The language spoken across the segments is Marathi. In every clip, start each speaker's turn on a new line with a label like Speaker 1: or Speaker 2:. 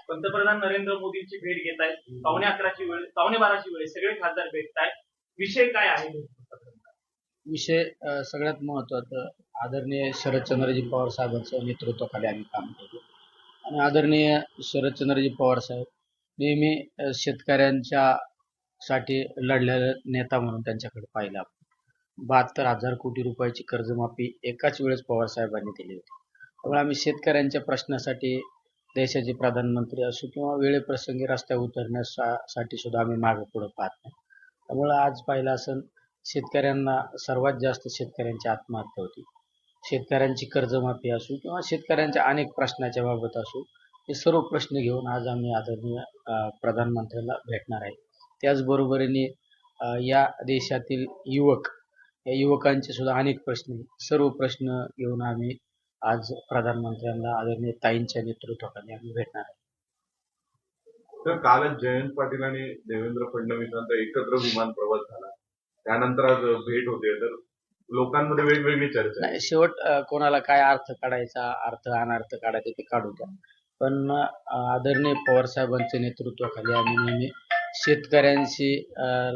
Speaker 1: पंतप्रधान नरेंद्र मोदींची भेट घेत आहेत. 11:15ची वेळ, 12:15ची वेळ, सगळे खासदार भेटतायत. विषय काय आहे?
Speaker 2: विषय सगळ्यात महत्त्वाचं, आदरणीय शरदचंद्रजी पवार साहेबांच्या नेतृत्वाखाली आम्ही काम केलं आणि आदरणीय शरदचंद्रजी पवार साहेब नेहमी शेतकऱ्यांच्या साठी लढलेला नेता म्हणून त्यांच्याकडे पाहिलं आपण. 72,000 कोटी रुपयाची कर्जमाफी एकाच वेळेस पवार साहेबांनी दिली होती. त्यामुळे आम्ही शेतकऱ्यांच्या प्रश्नासाठी देशाचे प्रधानमंत्री असो किंवा वेळेप्रसंगी रस्त्यावर उतरण्यासाठी सुद्धा आम्ही मागे पुढे पाहत नाही. त्यामुळे आज पाहिलं असेल, शेतकऱ्यांना सर्वात जास्त शेतकऱ्यांची आत्महत्या होती. शेतकऱ्यांची कर्जमाफी असो किंवा शेतकऱ्यांच्या अनेक प्रश्नाच्या बाबत असो, हे सर्व प्रश्न घेऊन आज आम्ही आदरणीय प्रधानमंत्र्यांना भेटणार आहे. त्याचबरोबरीने या देशातील या युवकांचे सुद्धा अनेक प्रश्न, सर्व प्रश्न घेऊन आम्ही आज प्रधानमंत्र्यांना आदरणीय ताईंच्या नेतृत्वाखाली आम्ही भेटणार आहे.
Speaker 3: तर कालच जयंत पाटील आणि देवेंद्र फडणवीसांचा एकत्र विमान प्रवास झाला, त्यानंतर आज भेट होते. तर लोकांमध्ये वेगवेगळी चर्चा आहे.
Speaker 2: शेवट कोणाला काय अर्थ काढायचा, अर्थ अनर्थ काढायचा ते काढू द्या, पण आदरणीय पवार साहेबांच्या नेतृत्वाखाली आम्ही नेहमी शेतकऱ्यांशी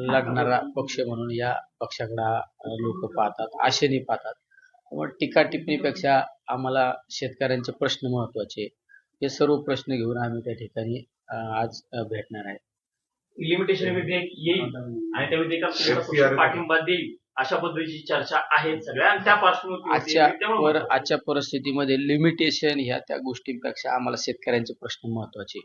Speaker 2: लढणारा पक्ष म्हणून या पक्षाकडे लोक पाहतात, आशेने पाहतात. त्यामुळे टीका टिप्पणीपेक्षा आम्हाला शेतकऱ्यांचे प्रश्न महत्वाचे, हे सर्व प्रश्न घेऊन आम्ही त्या ठिकाणी आज भेटणार आहे.
Speaker 1: लिमिटेशन विधेयक येईल आणि त्या विधेयकाला पाठिंबा देईल अशा पद्धतीची चर्चा आहे सगळ्या, आणि त्या पार्श्वभूमीवर
Speaker 2: आजच्या परिस्थितीमध्ये लिमिटेशन ह्या त्या गोष्टींपेक्षा आम्हाला शेतकऱ्यांचे प्रश्न महत्वाचे.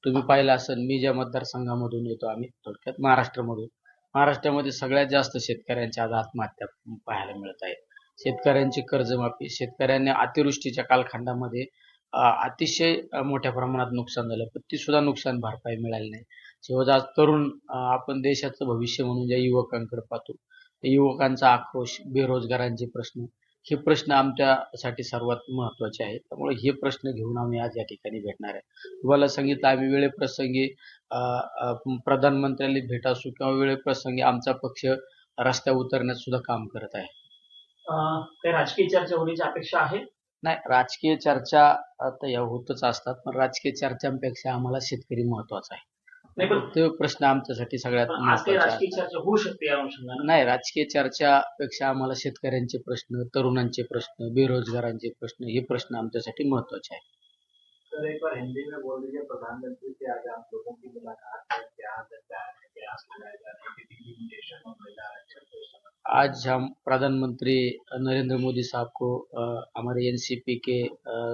Speaker 2: तुम्ही पाहिलं असेल, मी ज्या मतदारसंघामधून येतो, आम्ही थोडक्यात महाराष्ट्रामध्ये सगळ्यात जास्त शेतकऱ्यांच्या आज आत्महत्या पाहायला मिळत आहे. शेतकऱ्यांची कर्जमाफी, शेतकऱ्यांनी अतिवृष्टीच्या कालखंडामध्ये अतिशय मोठ्या प्रमाणात नुकसान झालं, पण ती सुद्धा नुकसान भरपाई मिळाली नाही. शेवट आज तरुण, आपण देशाचं भविष्य म्हणून ज्या युवकांकडे पाहतो, त्या युवकांचा आक्रोश, बेरोजगारांचे प्रश्न, हे प्रश्न आमच्यासाठी सर्वात महत्वाचे आहेत. त्यामुळे हे प्रश्न घेऊन आम्ही आज या ठिकाणी भेटणार आहे. तुम्हाला सांगितलं, आम्ही वेळेप्रसंगी प्रधानमंत्र्यांनी भेट असू किंवा वेळेप्रसंगी आमचा पक्ष रस्त्यावर उतरण्यात सुद्धा काम करत आहे.
Speaker 1: राजकीय चर्चा होण्याची अपेक्षा आहे?
Speaker 2: नाही, राजकीय चर्चा आता या होतच असतात, पण राजकीय चर्चांपेक्षा आम्हाला शेतकरी महत्वाचा आहे. तो प्रश्न आमच्यासाठी सगळ्यात महत्वाचा
Speaker 1: होऊ शकते.
Speaker 2: नाही, राजकीय चर्चापेक्षा आम्हाला शेतकऱ्यांचे प्रश्न, तरुणांचे प्रश्न, बेरोजगारांचे प्रश्न, हे प्रश्न आमच्यासाठी महत्वाचे आहेत.
Speaker 1: सर, एक बार हिंदी में बोल दीजिए, प्रधानमंत्री से आज आप लोगों की मुलाकात है, क्या चर्चा है, क्या लगाया जा रहा है, लिमिटेशन और
Speaker 2: आज हम प्रधानमंत्री नरेंद्र मोदी साहब को हमारे एनसीपी के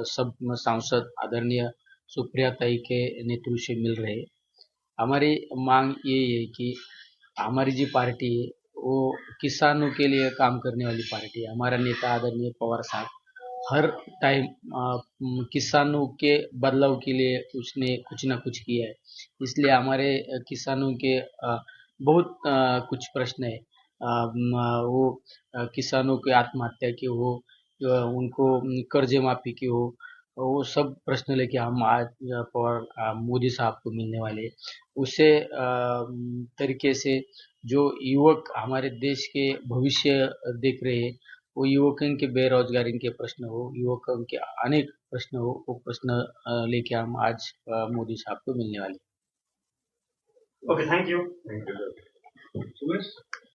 Speaker 2: सब सांसद आदरणीय सुप्रिया ताई के नेतृत्व से मिल रहे। हमारी मांग ये है कि हमारी जी पार्टी है वो किसानों के लिए काम करने वाली पार्टी है। हमारा नेता आदरणीय पवार साहब हर टाइम किसानों के बदलाव के लिए उसने कुछ ना कुछ किया है, इसलिए हमारे किसानों के बहुत कुछ प्रश्न है। वो किसानों की आत्महत्या की हो, उनको कर्ज माफी की हो, वो सब प्रश्न लेके हम आज पवार मोदी साहब को मिलने वाले। उसे तरीके से जो युवक हमारे देश के भविष्य देख रहे हैं, वो युवकों के बेरोजगारी के प्रश्न हो, युवकों के अनेक प्रश्न हो, वो प्रश्न लेके हम आज मोदी साहब को मिलने वाले।
Speaker 1: Okay, thank you.